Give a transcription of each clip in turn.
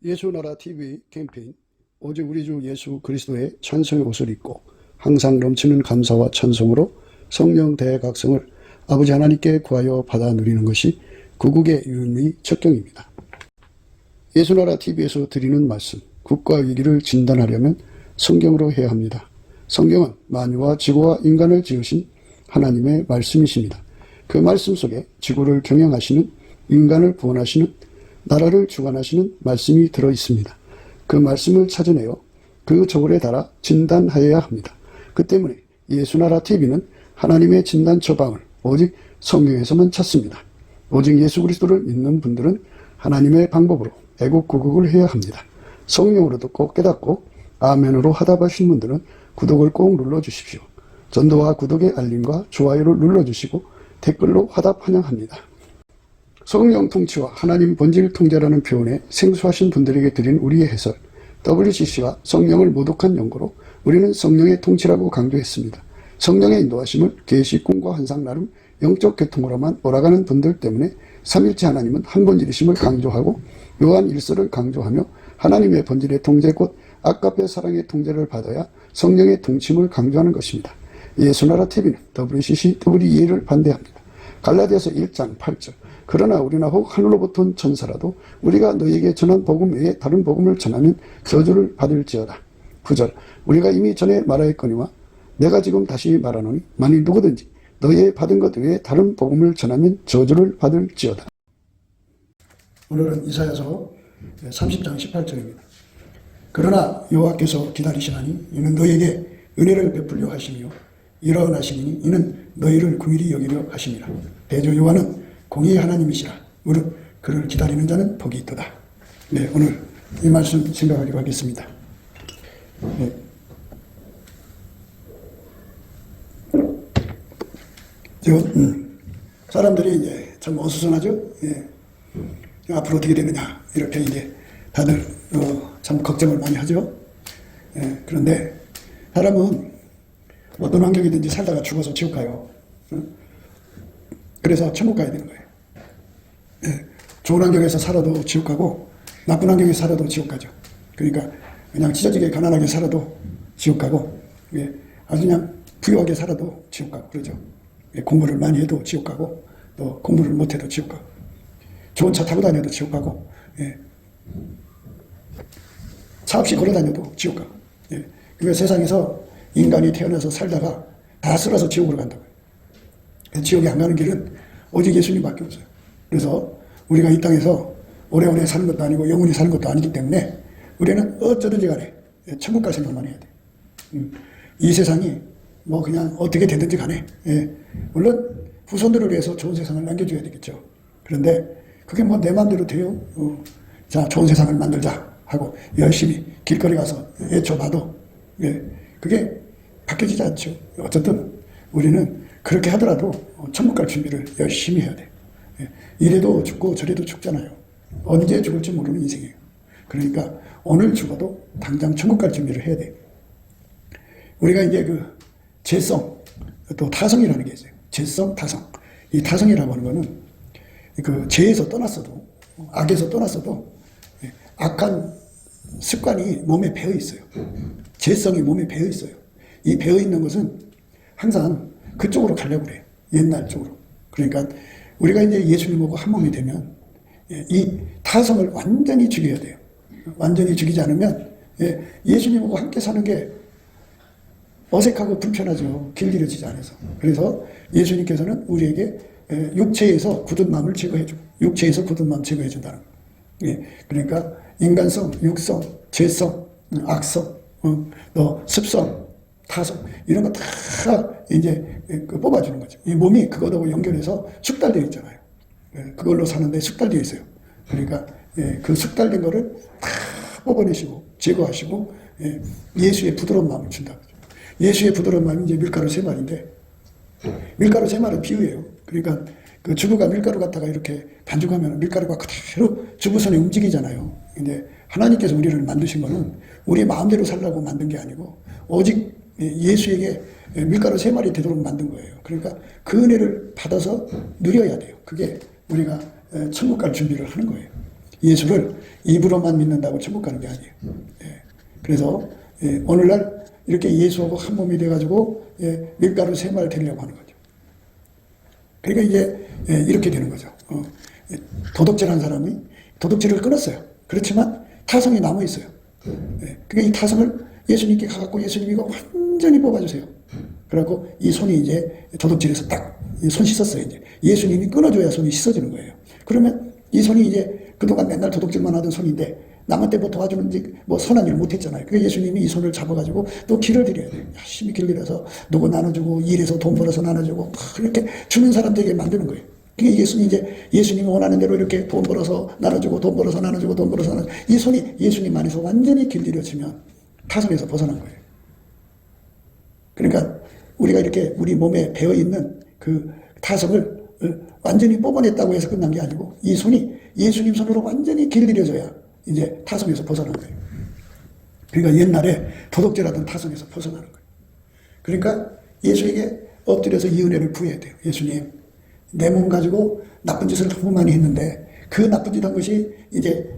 예수나라 TV 캠페인 오직 우리 주 예수 그리스도의 찬송의 옷을 입고 항상 넘치는 감사와 찬송으로 성령 대각성을 아버지 하나님께 구하여 받아 누리는 것이 구국의 유일무이 척경입니다. 예수나라 TV에서 드리는 말씀, 국가 위기를 진단하려면 성경으로 해야 합니다. 성경은 만유와 지구와 인간을 지으신 하나님의 말씀이십니다. 그 말씀 속에 지구를 경영하시는, 인간을 구원하시는, 나라를 주관하시는 말씀이 들어있습니다. 그 말씀을 찾아내어 그 저울에 달아 진단하여야 합니다. 그 때문에 예수나라 TV는 하나님의 진단 처방을 오직 성경에서만 찾습니다. 오직 예수 그리스도를 믿는 분들은 하나님의 방법으로 애국구국을 해야 합니다. 성령으로 듣고 깨닫고 아멘으로 화답하신 분들은 구독을 꼭 눌러주십시오. 전도와 구독의 알림과 좋아요를 눌러주시고 댓글로 화답 환영합니다. 성령 통치와 하나님 본질 통제라는 표현에 생소하신 분들에게 드린 우리의 해설, WCC가 성령을 모독한 연고로 우리는 성령의 통치라고 강조했습니다. 성령의 인도하심을 계시, 꿈과 환상 나름 영적 계통으로만 몰아가는 분들 때문에 삼일체 하나님은 한 본질이심을 강조하고 요한 1서를 강조하며 하나님의 본질의 통제 곧 아까페 사랑의 통제를 받아야 성령의 통치임을 강조하는 것입니다. 예수나라 TV는 WCC, WEA를 반대합니다. 갈라디아서 1장 8절 그러나 우리나 혹 하늘로부터 온 천사라도 우리가 너희에게 전한 복음 외에 다른 복음을 전하면 저주를 받을지어다. 9절 우리가 이미 전에 말하였거니와 내가 지금 다시 말하노니 만일 누구든지 너희의 받은 것 외에 다른 복음을 전하면 저주를 받을지어다. 오늘은 이사야서 30장 18절입니다. 그러나 여호와께서 기다리시나니 이는 너희에게 은혜를 베풀려 하시며 일어나 하시니 이는 너희를 긍휼히 여기려 하심이라. 대저 여호와는 공의의 하나님이시라. 무릇 그를 기다리는 자는 복이 있도다. 네, 오늘 이 말씀 생각하기로 하겠습니다. 네. 사람들이 이제 참 어수선하죠. 예. 앞으로 어떻게 되느냐 이렇게 이제 다들 참 걱정을 많이 하죠. 예. 그런데 사람은 어떤 환경이든지 살다가 죽어서 지옥 가요. 그래서 천국 가야 되는 거예요. 예. 좋은 환경에서 살아도 지옥 가고 나쁜 환경에서 살아도 지옥 가죠. 그러니까 그냥 찢어지게 가난하게 살아도 지옥 가고, 예. 아주 그냥 부유하게 살아도 지옥 가고 그러죠. 예. 공부를 많이 해도 지옥 가고 또 공부를 못해도 지옥 가고 좋은 차 타고 다녀도 지옥 가고, 예. 차 없이 걸어 다녀도 지옥 가고. 예. 그러니까 세상에서 인간이 태어나서 살다가 다 쓸어서 지옥으로 간다고요. 지옥에 안 가는 길은 오직 예수님밖에 없어요. 그래서 우리가 이 땅에서 오래오래 사는 것도 아니고 영원히 사는 것도 아니기 때문에 우리는 어쩌든지 간에 천국 갈 생각만 해야 돼. 이 세상이 뭐 그냥 어떻게 되든지 간에, 예. 물론 후손들을 위해서 좋은 세상을 남겨줘야 되겠죠. 그런데 그게 뭐 내 마음대로 돼요. 자, 좋은 세상을 만들자 하고 열심히 길거리 가서 애쳐봐도, 예. 그게 바뀌어지지 않죠. 어쨌든 우리는 그렇게 하더라도 천국 갈 준비를 열심히 해야 돼. 예. 이래도 죽고 저래도 죽잖아요. 언제 죽을지 모르는 인생이에요. 그러니까 오늘 죽어도 당장 천국 갈 준비를 해야 돼. 우리가 이제 그 죄성, 또 타성이라는 게 있어요. 죄성, 타성. 이 타성이라고 하는 거는 그 죄에서 떠났어도, 악에서 떠났어도 악한 습관이 몸에 배어 있어요. 죄성이 몸에 배어 있어요. 이 배어 있는 것은 항상 그쪽으로 가려고 그래요. 옛날 쪽으로. 그러니까 우리가 이제 예수님하고 한 몸이 되면 이 타성을 완전히 죽여야 돼요. 완전히 죽이지 않으면 예수님하고 함께 사는 게 어색하고 불편하죠. 길들여지지 않아서. 그래서 예수님께서는 우리에게 육체에서 굳은 마음을 제거해주고 육체에서 굳은 마음 제거해준다는 거예요. 그러니까 인간성, 육성, 죄성, 악성, 또 습성, 타성 이런 거 다 이제 뽑아주는 거죠. 이 몸이 그거하고 연결해서 숙달되어 있잖아요. 그걸로 사는데 숙달되어 있어요. 그러니까 그 숙달된 거를 다 뽑아내시고 제거하시고 예수의 부드러운 마음을 준다고. 예수의 부드러운 마음이 이제 밀가루 3마리인데 밀가루 3마리는 비유예요. 그러니까 그 주부가 밀가루 갖다가 이렇게 반죽하면 밀가루가 그대로 주부손에 움직이잖아요. 근데 하나님께서 우리를 만드신 거는 우리 마음대로 살라고 만든 게 아니고 오직 예수에게 밀가루 3마리 되도록 만든 거예요. 그러니까 그 은혜를 받아서 누려야 돼요. 그게 우리가 천국 갈 준비를 하는 거예요. 예수를 입으로만 믿는다고 천국 가는 게 아니에요. 예. 그래서 오늘날 이렇게 예수하고 한 몸이 돼가지고 밀가루 3마리를 데리려고 하는 거죠. 그러니까 이제 이렇게 되는 거죠. 도덕질한 사람이 도덕질을 끊었어요. 그렇지만 타성이 남아있어요. 그러니까 이 타성을 예수님께 가갖고 예수님이 완전히 뽑아주세요. 그래갖고 이 손이 이제 도덕질에서 딱 손 씻었어요. 이제 예수님이 끊어줘야 손이 씻어지는 거예요. 그러면 이 손이 이제 그동안 맨날 도덕질만 하던 손인데 남한테 뭐 도와주는지 뭐 선한 일 못했잖아요. 그래서 예수님이 이 손을 잡아가지고 또 길을 드려야 돼요. 열심히 길 들여서 누구 나눠주고 일해서 돈 벌어서 나눠주고 이렇게 주는 사람들에게 만드는 거예요. 그게 예수님이 원하는 대로 이렇게 돈 벌어서 나눠주고 돈 벌어서 나눠주고 돈 벌어서 나눠주고 이 손이 예수님 안에서 완전히 길들여지면 타성에서 벗어난 거예요. 그러니까 우리가 이렇게 우리 몸에 배어있는 그 타성을 완전히 뽑아냈다고 해서 끝난 게 아니고 이 손이 예수님 손으로 완전히 길들여져야 이제 타성에서 벗어난 거예요. 그러니까 옛날에 도덕질하던 타성에서 벗어나는 거예요. 그러니까 예수에게 엎드려서 이 은혜를 구해야 돼요. 예수님, 내 몸 가지고 나쁜 짓을 너무 많이 했는데 그 나쁜 짓 한 것이 이제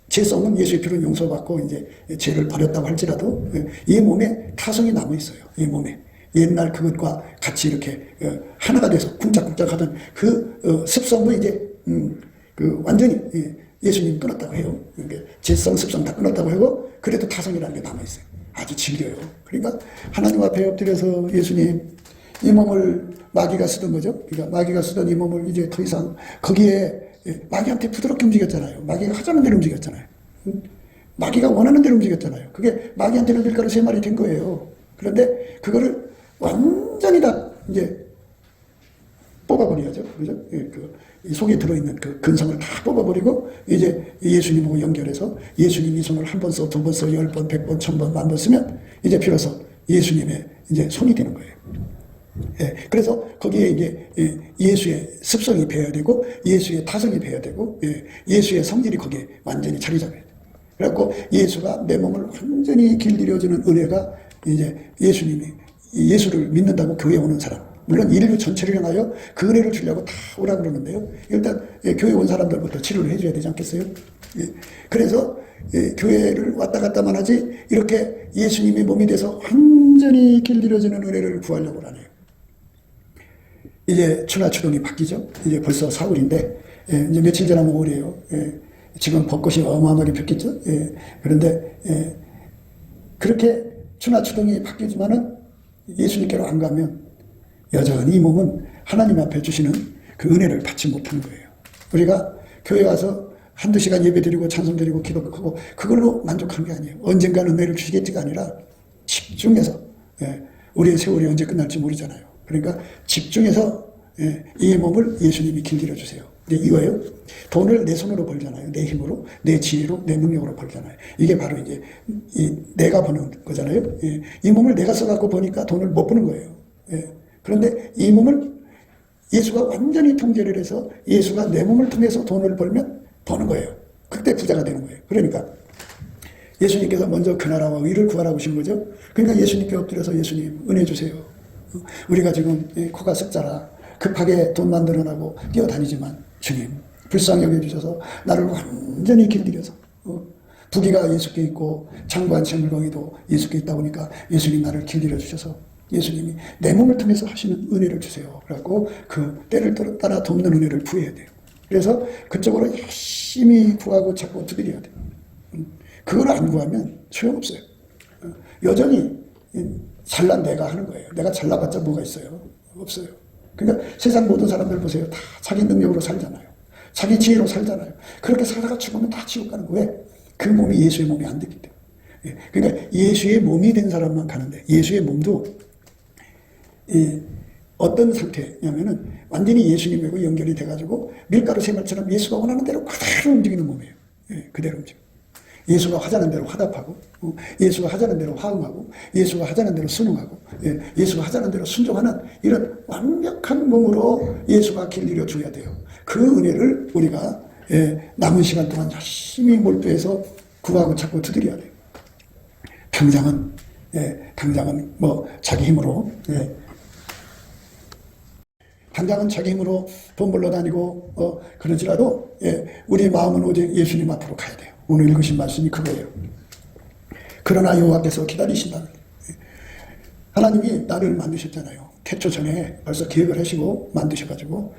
죄성은 예수의 피로 용서받고 이제 죄를 버렸다고 할지라도 이 몸에 타성이 남아있어요. 이 몸에. 옛날 그것과 같이 이렇게 하나가 돼서 쿵짝쿵짝 하던 그 습성도 이제 완전히 예수님 끊었다고 해요. 죄성, 습성 다 끊었다고 하고 그래도 타성이라는 게 남아있어요. 아주 질겨요. 그러니까 하나님 앞에 엎드려서 예수님 이 몸을 마귀가 쓰던 거죠. 그러니까 마귀가 쓰던 이 몸을 이제 더 이상 거기에 마귀한테 부드럽게 움직였잖아요. 마귀가 하자는 대로 움직였잖아요. 마귀가 원하는 대로 움직였잖아요. 그게 마귀한테는 밀가루 3마리 된 거예요. 그런데 그거를 완전히 다 이제 뽑아버려야죠. 그죠? 이 속에 들어있는 그 근성을 다 뽑아버리고 이제 예수님하고 연결해서 예수님 이 손을 한 번 써, 2번 써, 10번, 100번, 1000번, 10,000번 쓰면 이제 비로소 예수님의 이제 손이 되는 거예요. 그래서 거기에 이제 예수의 습성이 배어야 되고 예수의 타성이 배어야 되고 예수의 성질이 거기에 완전히 자리 잡아야 돼요. 그래갖고 예수가 내 몸을 완전히 길들여주는 은혜가 이제 예수를 믿는다고 교회에 오는 사람, 물론 인류 전체를 향하여 그 은혜를 주려고 다 오라 그러는데요. 일단 교회 온 사람들부터 치료를 해줘야 되지 않겠어요? 그래서 교회를 왔다 갔다만 하지 이렇게 예수님의 몸이 돼서 완전히 길들여지는 은혜를 구하려고 하네요. 이제 추나추동이 바뀌죠. 이제 벌써 4월인데 이제 며칠 지나면 5월이에요. 지금 벚꽃이 어마어마하게 폈겠죠. 그런데 그렇게 추나추동이 바뀌지만은 예수님께로 안 가면 여전히 이 몸은 하나님 앞에 주시는 그 은혜를 받지 못하는 거예요. 우리가 교회 와서 한두 시간 예배 드리고 찬송 드리고 기도하고 그걸로 만족한 게 아니에요. 언젠가는 은혜를 주시겠지가 아니라 집중해서 우리의 세월이 언제 끝날지 모르잖아요. 그러니까 집중해서 이 몸을 예수님이 길들여 주세요. 이거예요. 돈을 내 손으로 벌잖아요. 내 힘으로, 내 지혜로, 내 능력으로 벌잖아요. 이게 바로 이제 내가 버는 거잖아요. 이 몸을 내가 써갖고 버니까 돈을 못 버는 거예요. 그런데 이 몸을 예수가 완전히 통제를 해서 예수가 내 몸을 통해서 돈을 벌면 버는 거예요. 그때 부자가 되는 거예요. 그러니까 예수님께서 먼저 그 나라와 의를 구하라고 하신 거죠. 그러니까 예수님께 엎드려서 예수님 은혜 주세요. 우리가 지금 코가 썩자라 급하게 돈 만들어나고 뛰어다니지만 주님 불쌍히 여겨주셔서 나를 완전히 길들여서 부귀가 예수께 있고 장관 재물광이도 예수께 있다 보니까 예수님 나를 길들여 주셔서 예수님이 내 몸을 통해서 하시는 은혜를 주세요. 그래갖고 그 때를 따라 돕는 은혜를 구해야 돼요. 그래서 그쪽으로 열심히 구하고 자꾸 두드려야 돼요. 그걸 안 구하면 소용없어요. 여전히 잘난 내가 하는 거예요. 내가 잘나봤자 뭐가 있어요? 없어요. 그러니까 세상 모든 사람들 보세요. 다 자기 능력으로 살잖아요. 자기 지혜로 살잖아요. 그렇게 살다가 죽으면 다 지옥 가는 거예요. 왜? 그 몸이 예수의 몸이 안 됐기 때문에. 그러니까 예수의 몸이 된 사람만 가는데 예수의 몸도 어떤 상태냐면은 완전히 예수님하고 연결이 돼가지고 밀가루 새말처럼 예수가 원하는 대로 그대로 움직이는 몸이에요. 그대로 움직여요. 예수가 하자는 대로 화답하고 예수가 하자는 대로 화응하고 예수가 하자는 대로 순응하고 예수가 하자는 대로 순종하는 이런 완벽한 몸으로 예수가 길들여 줘야 돼요. 그 은혜를 우리가 남은 시간 동안 열심히 몰두해서 구하고 찾고 두드려야 돼요. 당장은 뭐 자기 힘으로 당장은 자기 힘으로 돈 벌러 다니고 그러지라도 우리 마음은 오직 예수님 앞으로 가야 돼요. 오늘 읽으신 말씀이 그거예요. 그러나 여호와께서 기다리신다. 하나님이 나를 만드셨잖아요. 태초 전에 벌써 계획을 하시고 만드셔가지고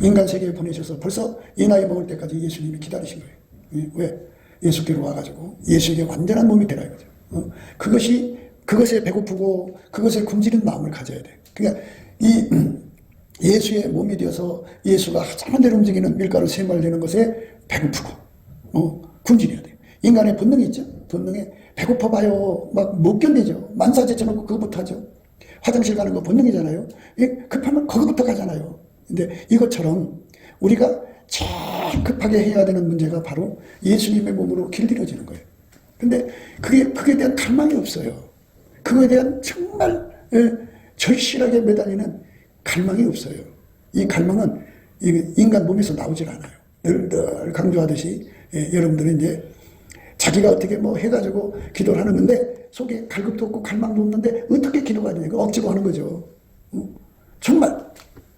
인간 세계에 보내셔서 벌써 이 나이 먹을 때까지 예수님이 기다리신 거예요. 왜? 예수께로 와가지고 예수에게 완전한 몸이 되라 이거죠. 그것에 배고프고 그것에 굶주린 마음을 가져야 돼. 그러니까 이 예수의 몸이 되어서 예수가 하자는 대로 움직이는 밀가루 세말되는 것에 배고프고 굶주려야 돼. 인간의 본능이 있죠. 본능에 배고파봐요. 막 못 견디죠. 만사제쳐놓고 그거부터 하죠. 화장실 가는 거 본능이잖아요. 급하면 거기부터 가잖아요. 근데 이것처럼 우리가 제일 급하게 해야 되는 문제가 바로 예수님의 몸으로 길들여지는 거예요. 근데 그게 대한 갈망이 없어요. 그거에 대한 정말 절실하게 매달리는 갈망이 없어요. 이 갈망은 인간 몸에서 나오질 않아요. 늘 강조하듯이 여러분들은 이제 자기가 어떻게 뭐 해가지고 기도를 하는 건데 속에 갈급도 없고 갈망도 없는데 어떻게 기도가 되냐. 억지로 하는 거죠. 정말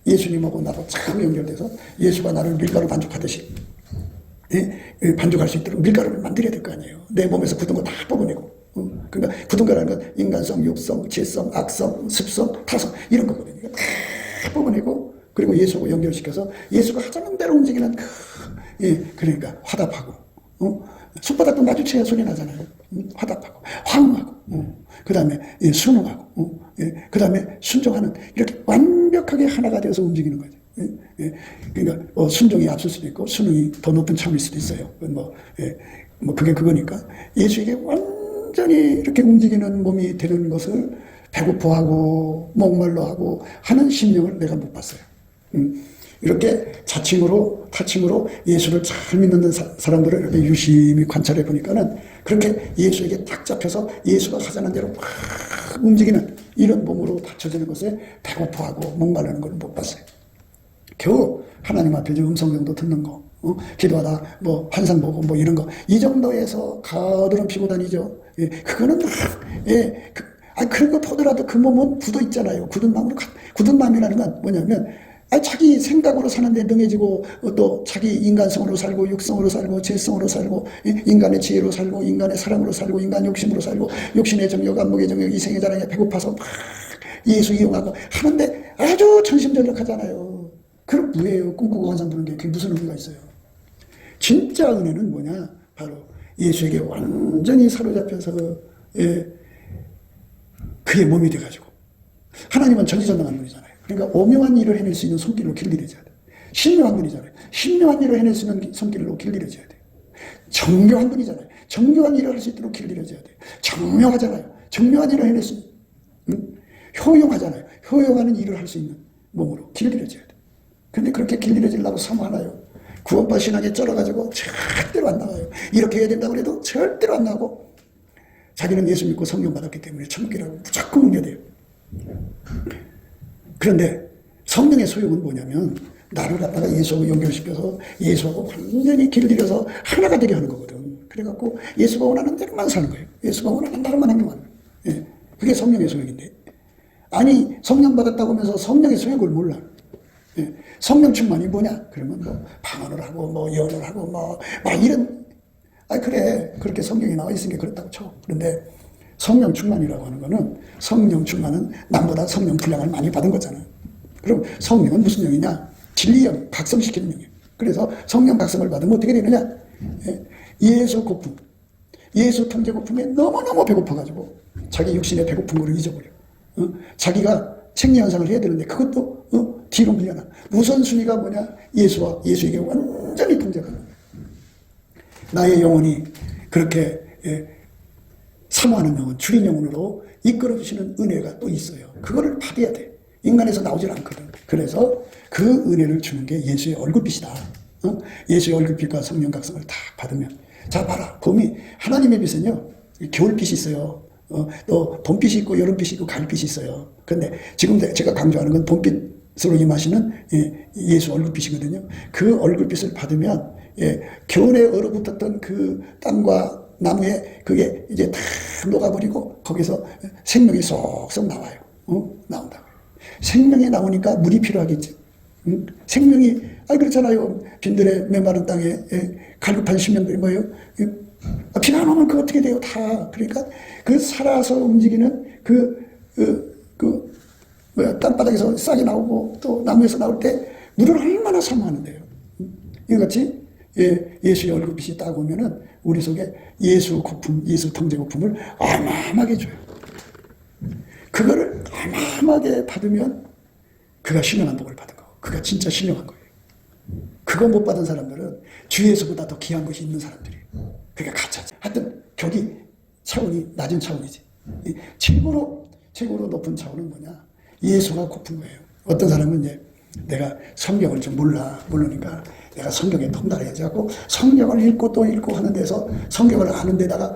예수님하고 나도 참 연결돼서 예수가 나를 밀가루 반죽하듯이 반죽할 수 있도록 밀가루를 만들어야 될 거 아니에요. 내 몸에서 굳은 거 다 뽑아내고. 그러니까 굳은 거라는 건 인간성, 육성, 지성, 악성, 습성, 타성 이런 거거든요. 다 뽑아내고 그리고 예수하고 연결시켜서 예수가 하자는 대로 움직이는 그러니까 화답하고 손바닥도 마주쳐야 소리 나잖아요. 화답하고 황응하고 그 다음에 순응하고 그 다음에 순종하는 이렇게 완벽하게 하나가 되어서 움직이는 거죠. 그러니까 순종이 앞설 수도 있고 순응이 더 높은 참일 수도 있어요. 그게 그거니까 예수에게 완전히 이렇게 움직이는 몸이 되는 것을 배고파하고 목말라하고 하는 심령을 내가 못 봤어요. 이렇게 자칭으로 타칭으로 예수를 잘 믿는 사람들을 이렇게 유심히 관찰해 보니까는 그렇게 예수에게 딱 잡혀서 예수가 하자는 대로 막 움직이는 이런 몸으로 받쳐지는 것에 배고파하고 목마르는 걸 못 봤어요. 겨우 하나님 앞에 음성 정도 듣는 거, 기도하다 뭐 환상 보고 뭐 이런 거 이 정도에서 가드름 피고 다니죠. 그거는 그런 거 보더라도 그 몸은 굳어 있잖아요. 굳은 마음이라는 건 뭐냐면 자기 생각으로 사는데 능해지고 또 자기 인간성으로 살고 육성으로 살고 죄성으로 살고 인간의 지혜로 살고 인간의 사랑으로 살고 인간 욕심으로 살고 욕심의 정욕 안목의 정욕 이생의 자랑에 배고파서 막 예수 이용하고 하는데 아주 전심전력하잖아요. 그럼 뭐예요? 꿈꾸고 환상 보는 게 그게 무슨 의미가 있어요? 진짜 은혜는 뭐냐? 바로 예수에게 완전히 사로잡혀서 그의 몸이 돼가지고 하나님은 전지전능한 분이잖아요. 그러니까 오묘한 일을 해낼 수 있는 손길로 길들여져야 돼. 신묘한 분이잖아요. 신묘한 일을 해낼 수 있는 손길로 길들여져야 돼. 정교한 분이잖아요. 정교한 일을 할 수 있도록 길들여져야 돼. 정묘하잖아요. 정묘한 일을 해낼 수 있는 효용하잖아요. 효용하는 일을 할 수 있는 몸으로 길들여져야 돼. 근데 그렇게 길들여지려고 사모하나요? 구원파 신앙에 쩔어가지고 절대로 안 나와요. 이렇게 해야 된다고 해도 절대로 안 나오고 자기는 예수 믿고 성령 받았기 때문에 천국이라고 무조건 웅겨대요. 그런데 성령의 소용은 뭐냐면 나를 갖다가 예수하고 연결시켜서 예수하고 완전히 길들여서 하나가 되게 하는 거거든. 그래갖고 예수가 원하는 대로만 사는 거예요. 예수가 원하는 대로만 행동하는 거예요. 그게 성령의 소용인데 아니 성령 받았다고 하면서 성령의 소용을 몰라. 성령 충만이 뭐냐? 그러면 뭐 방언을 하고 뭐 예언을 하고 뭐 이런 그래 그렇게 성경에 나와 있으니까 그렇다고 쳐. 그런데 성령 충만이라고 하는 거는 성령 충만은 남보다 성령 분량을 많이 받은 거잖아요. 그럼 성령은 무슨 영이냐? 진리영, 각성시키는 영이에요. 그래서 성령 각성을 받으면 어떻게 되느냐? 예수 고품, 예수 통제 고품에 너무너무 배고파가지고 자기 육신의 배고픈 거를 잊어버려. 자기가 생리현상을 해야 되는데 그것도 뒤로 밀려나. 우선순위가 뭐냐? 예수와 예수에게 완전히 통제하는 거예요. 나의 영혼이 그렇게 사모하는 영혼, 주린 영혼으로 이끌어 주시는 은혜가 또 있어요. 그거를 받아야 돼. 인간에서 나오질 않거든. 그래서 그 은혜를 주는 게 예수의 얼굴빛이다. 예수의 얼굴빛과 성령 각성을 다 받으면 자 봐라. 봄이 하나님의 빛은요 겨울빛이 있어요. 또 봄빛이 있고 여름빛이 있고 가을빛이 있어요. 그런데 지금 제가 강조하는 건 봄빛으로 임하시는 예수 얼굴빛이거든요. 그 얼굴빛을 받으면 겨울에 얼어붙었던 그 땅과 나무에 그게 이제 다 녹아버리고 거기서 생명이 쏙쏙 나와요. 나온다고요. 생명이 나오니까 물이 필요하겠지. 생명이, 그렇잖아요. 빈들의 메마른 땅에 갈급한 심령들이 뭐예요? 비가 안 오면 그 어떻게 돼요? 다. 그러니까 그 살아서 움직이는 땅바닥에서 싹이 나오고 또 나무에서 나올 때 물을 얼마나 사모하는데요. 이같이 예수의 얼굴빛이 딱 오면은 우리 속에 예수 거품, 예수 통제 거품을 어마어마하게 줘요. 그거를 어마어마하게 받으면 그가 신령한 복을 받은 거고, 그가 진짜 신령한 거예요. 그거 못 받은 사람들은 주에서보다 더 귀한 것이 있는 사람들이에요. 그게 가짜죠. 하여튼 격이 차원이 낮은 차원이지. 최고로 높은 차원은 뭐냐? 예수가 고픈 거예요. 어떤 사람은 이제 내가 성경을 좀 모르니까 내가 성경에 통달해야지 하고 성경을 읽고 또 읽고 하는 데서 성경을 아는 데다가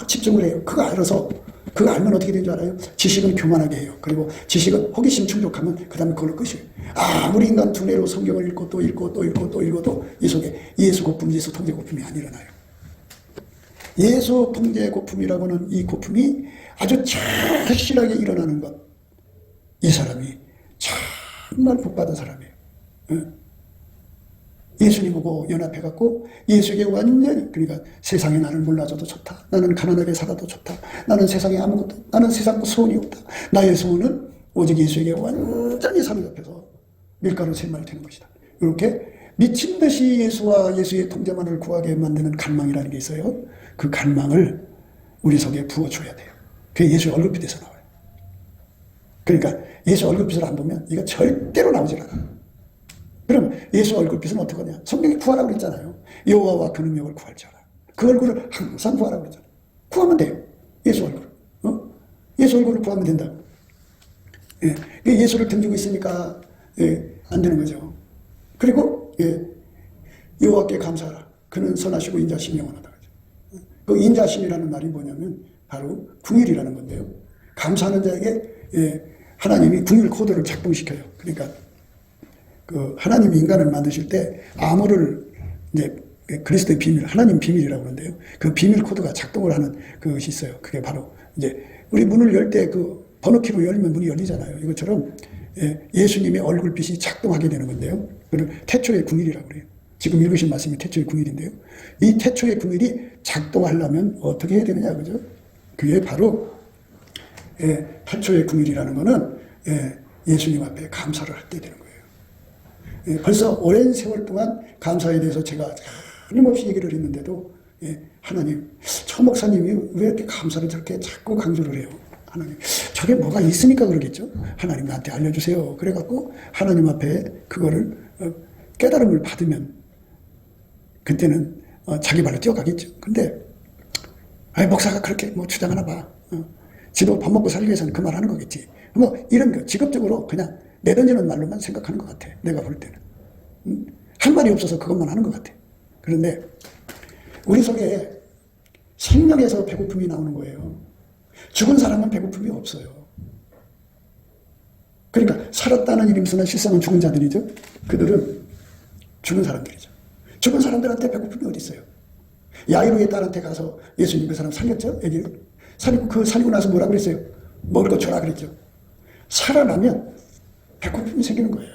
집중을 해요. 그거 알면 어떻게 되는 줄 알아요? 지식은 교만하게 해요. 그리고 지식은 호기심 충족하면 그 다음에 그걸로 끝이에요. 아무리 인간 두뇌로 성경을 읽고 또 읽어도 이 속에 예수 고품, 예수 통제 고품이 안 일어나요. 예수 통제 고품이라고는 이 고품이 아주 절실하게 일어나는 것. 이 사람이 정말 복받은 사람이에요. 예수님 보고 연합해갖고 예수에게 완전히, 그러니까 세상에 나를 몰라줘도 좋다. 나는 가난하게 살아도 좋다. 나는 세상에 나는 세상 소원이 없다. 나의 소원은 오직 예수에게 완전히 사로잡혀서 밀가루 샘말 되는 것이다. 이렇게 미친 듯이 예수와 예수의 통제만을 구하게 만드는 갈망이라는 게 있어요. 그 갈망을 우리 속에 부어줘야 돼요. 그게 예수의 얼굴빛에서 나와요. 그러니까 예수 얼굴빛을 안 보면 이거 절대로 나오질 않아. 그럼 예수 얼굴빛은 어떻게 하냐? 성경이 구하라고 그랬잖아요. 여호와와 그 능력을 구할 줄 알아. 그 얼굴을 항상 구하라고 그랬잖아요. 구하면 돼요. 예수 얼굴. 예수 얼굴을 구하면 된다고. 예수를 등지고 있으니까 안 되는 거죠. 그리고 여호와께 감사하라. 그는 선하시고 인자심이 영원하다. 그 인자심이라는 말이 뭐냐면 바로 궁율이라는 건데요. 감사하는 자에게 하나님이 궁율 코드를 작동시켜요. 그러니까 그 하나님이 인간을 만드실 때 암호를 이제 그리스도의 비밀, 하나님 비밀이라고 그러는데요. 그 비밀 코드가 작동을 하는 그것이 있어요. 그게 바로 이제 우리 문을 열 때 그 번호키로 열면 문이 열리잖아요. 이것처럼 예수님의 얼굴빛이 작동하게 되는 건데요. 그걸 태초의 궁율이라고 그래요. 지금 읽으신 말씀이 태초의 궁율인데요. 이 태초의 궁율이 작동하려면 어떻게 해야 되느냐, 그죠? 그게 바로 태초의 궁율이라는 거는 예수님 앞에 감사를 할 때 되는 거예요. 벌써 오랜 세월 동안 감사에 대해서 제가 끊임없이 얘기를 했는데도 하나님, 저 목사님이 왜 이렇게 감사를 저렇게 자꾸 강조를 해요? 하나님, 저게 뭐가 있으니까 그러겠죠? 하나님 나한테 알려주세요. 그래갖고 하나님 앞에 그거를 깨달음을 받으면 그때는 자기 발로 뛰어가겠죠. 근데 목사가 그렇게 뭐 주장하나 봐. 지도 밥 먹고 살기 위해서는 그 말 하는 거겠지. 뭐 이런 거 직업적으로 그냥 내던지는 말로만 생각하는 것 같아. 내가 볼 때는. 할 말이 없어서 그것만 하는 것 같아. 그런데 우리 속에 생명에서 배고픔이 나오는 거예요. 죽은 사람은 배고픔이 없어요. 그러니까 살았다는 이름에서는 실상은 죽은 자들이죠. 그들은 죽은 사람들이죠. 죽은 사람들한테 배고픔이 어디 있어요? 야이로의 딸한테 가서 예수님 그 사람 살렸죠? 애기를. 살리고 나서 뭐라 그랬어요? 먹을 거 줘라 그랬죠. 살아나면 배고픔이 생기는 거예요.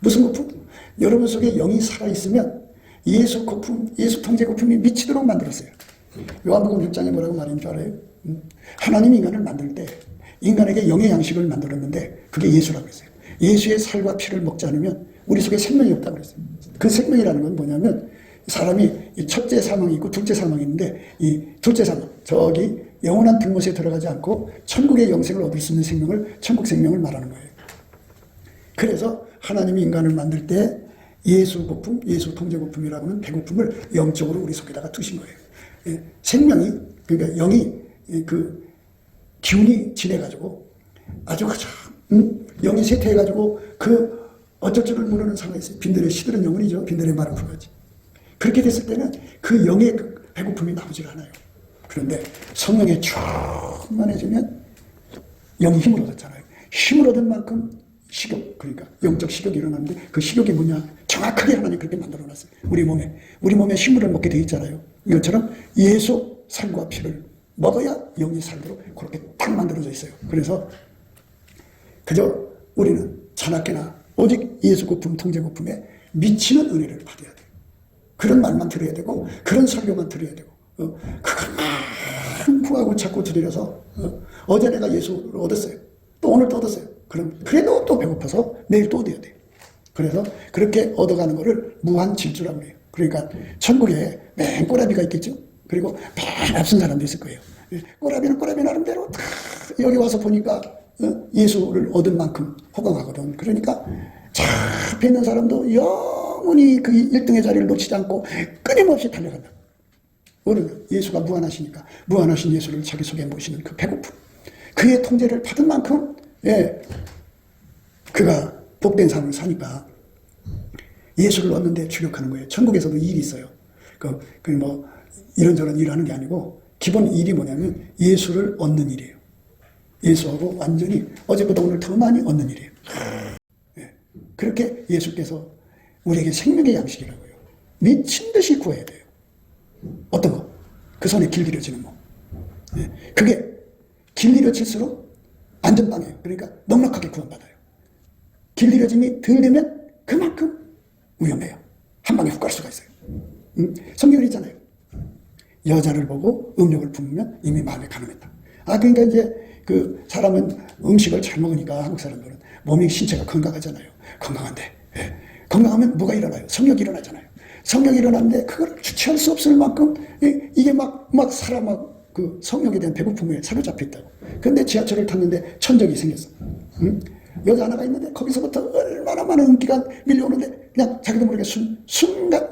무슨 고품? 여러분 속에 영이 살아있으면 예수 고품, 예수 통제 고품이 미치도록 만들었어요. 요한복음 6장에 뭐라고 말하는 줄 알아요? 하나님이 인간을 만들 때 인간에게 영의 양식을 만들었는데 그게 예수라고 했어요. 예수의 살과 피를 먹지 않으면 우리 속에 생명이 없다고 그랬어요. 그 생명이라는 건 뭐냐면 사람이 첫째 사망이 있고 둘째 사망이 있는데 이 둘째 사망, 저기 영원한 불못에 들어가지 않고 천국의 영생을 얻을 수 있는 생명을, 천국 생명을 말하는 거예요. 그래서 하나님이 인간을 만들 때 예수 고품, 예수 통제 고품이라고 하는 배고픔을 영적으로 우리 속에다가 두신 거예요. 생명이, 그러니까 영이 그 기운이 진해가지고 아주 영이 쇠퇴해가지고 그 어쩔 줄을 모르는 상황이 있어요. 빈들에 시들은 영혼이죠. 빈들에 마른 풀같이. 그렇게 됐을 때는 그 영의 그 배고픔이 나오질 않아요. 그런데 성령에 충만해지면 영이 힘을 얻었잖아요. 힘을 얻은 만큼 식욕, 그러니까 영적 식욕이 일어나는데 그 식욕이 뭐냐? 정확하게 하나님 그렇게 만들어놨어요. 우리 몸에 식물을 먹게 돼 있잖아요. 이것처럼 예수 살과 피를 먹어야 영이 살도록 그렇게 딱 만들어져 있어요. 그래서 그저 우리는 자나깨나 오직 예수 고품, 통제 고품에 미치는 은혜를 받아야 돼요. 그런 말만 들어야 되고 그런 설교만 들어야 되고 그것만 구하고 찾고 들이려서 어제 내가 예수를 얻었어요. 또 오늘 또 얻었어요. 그럼 그래도 또 배고파서 내일 또 얻어야 돼요. 그래서 그렇게 얻어가는 거를 무한질주라고 해요. 그러니까 천국에 맨 꼬라비가 있겠죠. 그리고 맨 앞선 사람도 있을 거예요. 꼬라비는 꼬라비 나름대로 다 여기 와서 보니까 예수를 얻은 만큼 호강하거든. 그러니까 저 앞에 있는 사람도 영원히 그 1등의 자리를 놓치지 않고 끊임없이 달려간다. 오늘 예수가 무한하시니까 무한하신 예수를 자기 속에 모시는 그 배고픔, 그의 통제를 받은 만큼 그가 복된 삶을 사니까 예수를 얻는 데 주력하는 거예요. 천국에서도 일이 있어요. 뭐 이런저런 일을 하는 게 아니고 기본 일이 뭐냐면 예수를 얻는 일이에요. 예수하고 완전히 어제보다 오늘 더 많이 얻는 일이에요. 그렇게 예수께서 우리에게 생명의 양식이라고 해요. 미친 듯이 구해야 돼요. 어떤 거? 그 손에 길들여지는 뭐. 그게 길들여질수록 안전빵이에요. 그러니까 넉넉하게 구원받아요. 길들여짐이 덜 되면 그만큼 위험해요. 한 방에 훅 갈 수가 있어요. 성경에 있잖아요. 여자를 보고 음욕을 품으면 이미 마음에 가늠했다. 그러니까 이제 그 사람은 음식을 잘 먹으니까 한국 사람들은 몸이 신체가 건강하잖아요. 건강한데 건강하면 뭐가 일어나요? 성욕이 일어나잖아요. 성욕이 일어나는데 그걸 주체할 수 없을 만큼 이게 막 사람 그 성욕에 대한 배고픔에 사로잡혀 있다고. 근데 지하철을 탔는데 천적이 생겼어. 여자 하나가 있는데 거기서부터 얼마나 많은 인기가 밀려오는데 그냥 자기도 모르게 순간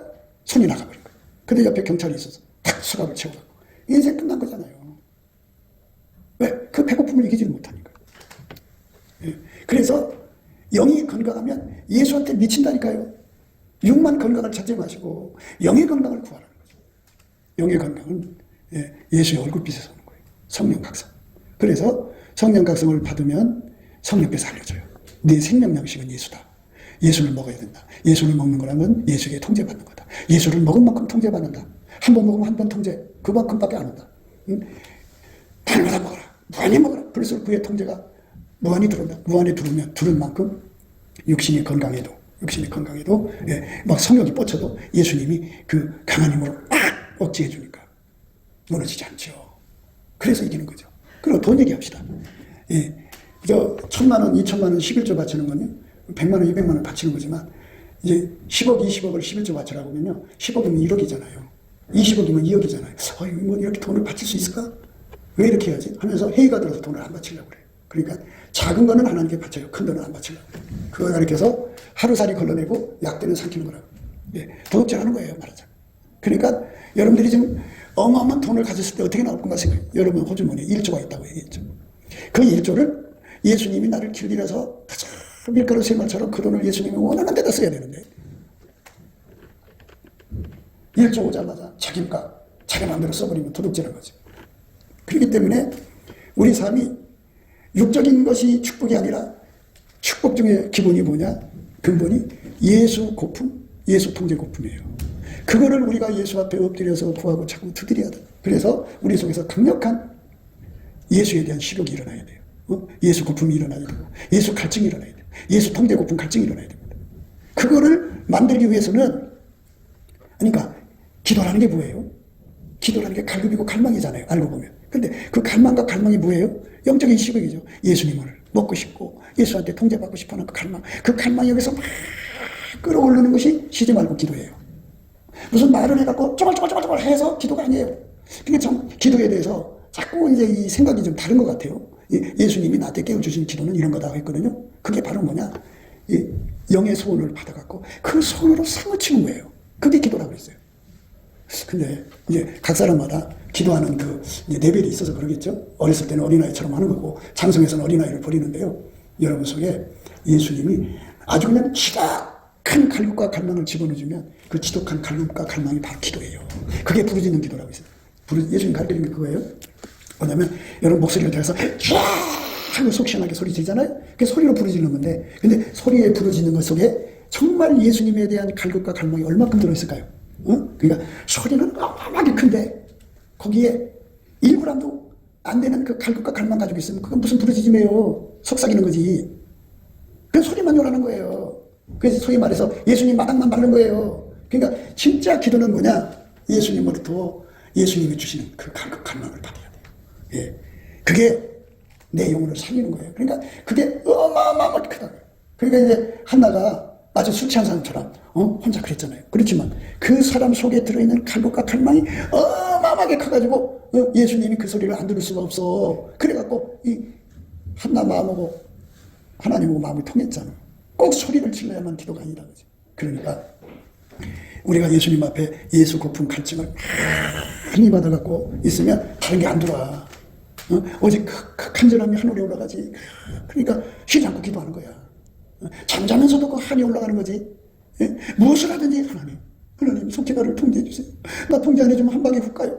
손이 나가버린 거예요. 근데 옆에 경찰이 있어서 탁 수갑을 채워갖고 인생 끝난 거잖아요. 왜? 그 배고픔을 이기지를 못하니까. 그래서 영이 건강하면 예수한테 미친다니까요. 육만 건강을 찾지 마시고 영의 건강을 구하라는 거죠. 영의 건강은 예수의 얼굴빛에서 오는 거예요. 성령 각성. 그래서 성령 각성을 받으면 성령께서 알려줘요. 네 생명 양식은 예수다. 예수를 먹어야 된다. 예수를 먹는 거라면 예수에게 통제받는 거다. 예수를 먹은 만큼 통제받는다. 한 번 먹으면 한 번 통제. 그만큼밖에 안 온다. 날마다 먹어라. 무한히 먹어라. 그래서 그의 통제가 무한히 들어온다. 무한히 들어오면 들은 만큼 육신이 건강해도 막 성욕이 뻗쳐도 예수님이 그 강한 힘으로 억제해 주니까 무너지지 않죠. 그래서 이기는 거죠. 그리고 돈 얘기합시다. 저 1,000만 원, 2,000만 원 11조 바치는 건요. 100만 원, 200만 원 바치는 거지만 이제 10억, 20억을 11조 바치라고 하면요. 10억이면 1억이잖아요. 20억이면 2억이잖아요. 뭐 이렇게 돈을 바칠 수 있을까? 왜 이렇게 해야지? 하면서 회의가 들어서 돈을 안 바치려고 그래요. 그러니까 작은 거는 하나님께 바쳐요. 큰 돈은 안 바치려고. 그걸 가르쳐서 하루살이 걸러내고 약대는 삼키는 거라고. 도둑질하는 거예요, 말하자면. 그러니까 여러분들이 지금 어마어마한 돈을 가졌을 때 어떻게 나올 건가 생각해요. 여러분 호주머니에 1조가 있다고 얘기했죠. 그 1조를 예수님이 나를 길들여서 밀가루 세말처럼 그 돈을 예수님이 원하는 데다 써야 되는데 1조 오자마자 자기 마음대로 써버리면 도둑질한 거죠. 그렇기 때문에 우리 삶이 육적인 것이 축복이 아니라 축복 중에 기본이 뭐냐? 근본이 예수 고품, 예수 통제 고품이에요. 그거를 우리가 예수 앞에 엎드려서 구하고 자꾸 두드려야 돼. 그래서 우리 속에서 강력한 예수에 대한 식욕이 일어나야 돼요. 예수 고품이 일어나야 되고 예수 갈증이 일어나야 돼요. 예수 통제 고품 갈증이 일어나야 됩니다. 그거를 만들기 위해서는 그러니까 기도라는 게 뭐예요? 기도라는 게 갈급이고 갈망이잖아요. 알고 보면. 근데 그 갈망과 갈망이 뭐예요? 영적인 식욕이죠. 예수님을 먹고 싶고 예수한테 통제받고 싶어하는 그 갈망. 그 갈망이 여기서 막 끌어오르는 것이 쉬지 말고 기도예요. 무슨 말을 해갖고 쪼글쪼글쪼글 해서 기도가 아니에요. 그러니까 참 기도에 대해서 자꾸 이제 이 생각이 좀 다른 것 같아요. 예수님이 나한테 깨워주신 기도는 이런 거다 했거든요. 그게 바로 뭐냐? 영의 소원을 받아갖고 그 소원으로 사무치는 거예요. 그게 기도라고 했어요. 근데 이제 각 사람마다 기도하는 그 레벨이 있어서 그러겠죠. 어렸을 때는 어린아이처럼 하는 거고 장성에서는 어린아이를 버리는데요. 여러분 속에 예수님이 아주 그냥 지독한 갈급과 갈망을 집어넣어주면 그 지독한 갈급과 갈망이 바로 기도예요. 그게 부르짖는 기도라고 있어요. 예수님 가르쳐준 게 그거예요. 뭐냐면 여러분 목소리를 대서 하고 속 시원하게 소리 지르잖아요. 그게 소리로 부르짖는 건데 근데 소리에 부르짖는 것 속에 정말 예수님에 대한 갈급과 갈망이 얼마큼 들어있을까요? 그러니까 소리는 어마어마하게 큰데 거기에 1g도 안 되는 그 갈급과 갈망 가지고 있으면 그건 무슨 부르짖음이에요. 속삭이는 거지. 그 소리만 요라는 거예요. 그래서 소위 말해서 예수님 마당만 밟는 거예요. 그러니까 진짜 기도는 뭐냐? 예수님으로부터 예수님이 주시는 그 갈망을 받아야 돼요. 예. 그게 내 영혼을 살리는 거예요. 그러니까 그게 어마어마하게 크다. 그러니까 이제 한나가 마치 술 취한 사람처럼 혼자 그랬잖아요. 그렇지만 그 사람 속에 들어있는 갈망과 갈망이 어마어마하게 커가지고 예수님이 그 소리를 안 들을 수가 없어. 그래갖고 이 한나 마음하고 하나님하고 마음이 통했잖아. 꼭 소리를 질러야만 기도가 아니라거지. 그러니까 우리가 예수님 앞에 예수 고품 갈증을 많이 받아갖고 있으면 다른 게 안 들어와. 오직 그 간절함이 하늘에 올라가지. 그러니까 쉬지 않고 기도하는 거야. 잠자면서도 그 한이 올라가는 거지. 예? 무엇을 하든지 하나님 속히 나를 통제해 주세요. 나 통제 안 해주면 한 방에 훅 가요.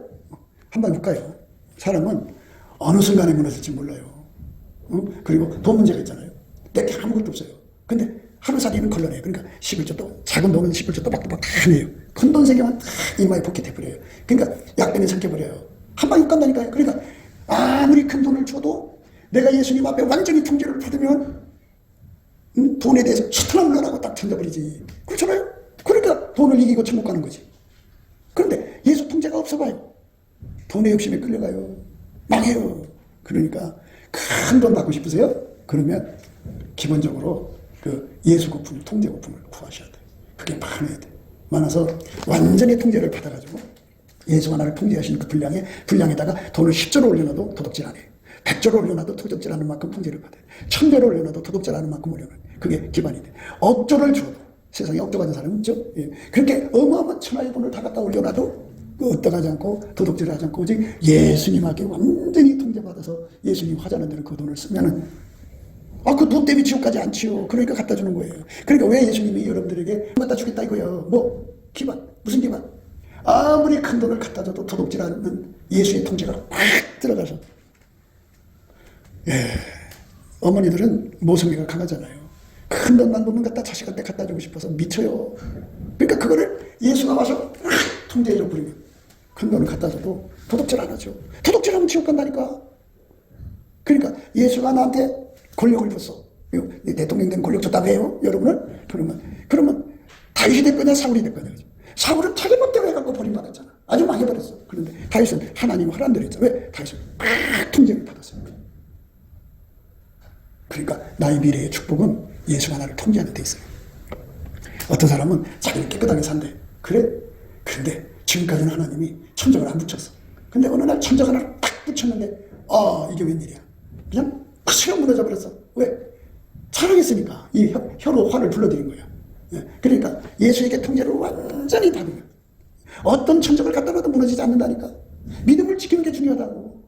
한 방에 훅 가요. 사람은 어느 순간에 무너질지 몰라요. 그리고 돈 문제가 있잖아요. 내게 아무것도 없어요. 근데 하루살이는 걸러내요. 그러니까 11조도 작은 돈은 11조 또박또박 다 내요. 큰 돈 3개만 다 이마에 포켓해버려요. 그러니까 약간이 삼켜버려요. 한 방에 끝나니까요. 그러니까 아무리 큰 돈을 줘도 내가 예수님 앞에 완전히 통제를 받으면 돈에 대해서 추틀어올라라고 딱 던져버리지. 그렇잖아요. 그러니까 돈을 이기고 천국 가는 거지. 그런데 예수 통제가 없어봐요. 돈의 욕심에 끌려가요. 망해요. 그러니까 큰 돈 받고 싶으세요? 그러면 기본적으로 그 예수 고품, 통제 고품을 구하셔야 돼요. 그게 많아야 돼. 많아서 완전히 통제를 받아가지고 예수 하나를 통제하시는 그 분량에다가 돈을 10조로 올려놔도 도둑질 안 해요. 100조로 올려놔도 도둑질 하는 만큼 통제를 받아요. 1000조로 올려놔도 도둑질 하는 만큼 올려놔요. 그게 기반이 돼. 억조를 줘도 세상에 억조 가진 사람은 있죠. 예. 그렇게 어마어마한 천하의 돈을 다 갖다 올려놔도 얻어가지 않고 도둑질을 하지 않고 오직 예수님에게 완전히 통제받아서 예수님 화자는 데는 그 돈을 쓰면은 그 돈 때문에 지옥 가지 않지요. 그러니까 갖다 주는 거예요. 그러니까 왜 예수님이 여러분들에게 갖다 주겠다 이거예요. 뭐 기반 무슨 기반? 아무리 큰 돈을 갖다 줘도 도둑질하는 예수의 통제가 팍 들어가서 어머니들은 모성애가 강하잖아요. 큰 돈만 보면 갖다 자식한테 갖다 주고 싶어서 미쳐요. 그러니까 그거를 예수가 와서 통제해줘 버리면 큰 돈을 갖다 줘도 도둑질 안 하죠. 도둑질하면 지옥 간다니까. 그러니까 예수가 나한테 권력을 줬어. 대통령 된 권력 줬다고 해요. 여러분은? 그러면 다윗이 될 거냐 사울이 될 거냐. 사울은 자기 멋대로 해갖고 버림받았잖아. 아주 망해버렸어. 그런데 다윗은 하나님 하란 대로 했잖아. 왜? 다윗은 막 통제를 받았어요. 그러니까 나의 미래의 축복은 예수 하나를 통제하는 데 있어요. 어떤 사람은 자기는 깨끗하게 산대. 그래? 그런데 지금까지는 하나님이 천적을 안 붙였어. 근데 어느 날 천적 하나를 탁 붙였는데 이게 웬일이야. 그냥 수영 무너져 버렸어. 왜? 사랑했으니까 이 혀로 화를 불러들인 거야. 그러니까 예수에게 통제를 완전히 받은 거야. 어떤 천적을 갖다 놔도 무너지지 않는다니까. 믿음을 지키는 게 중요하다고.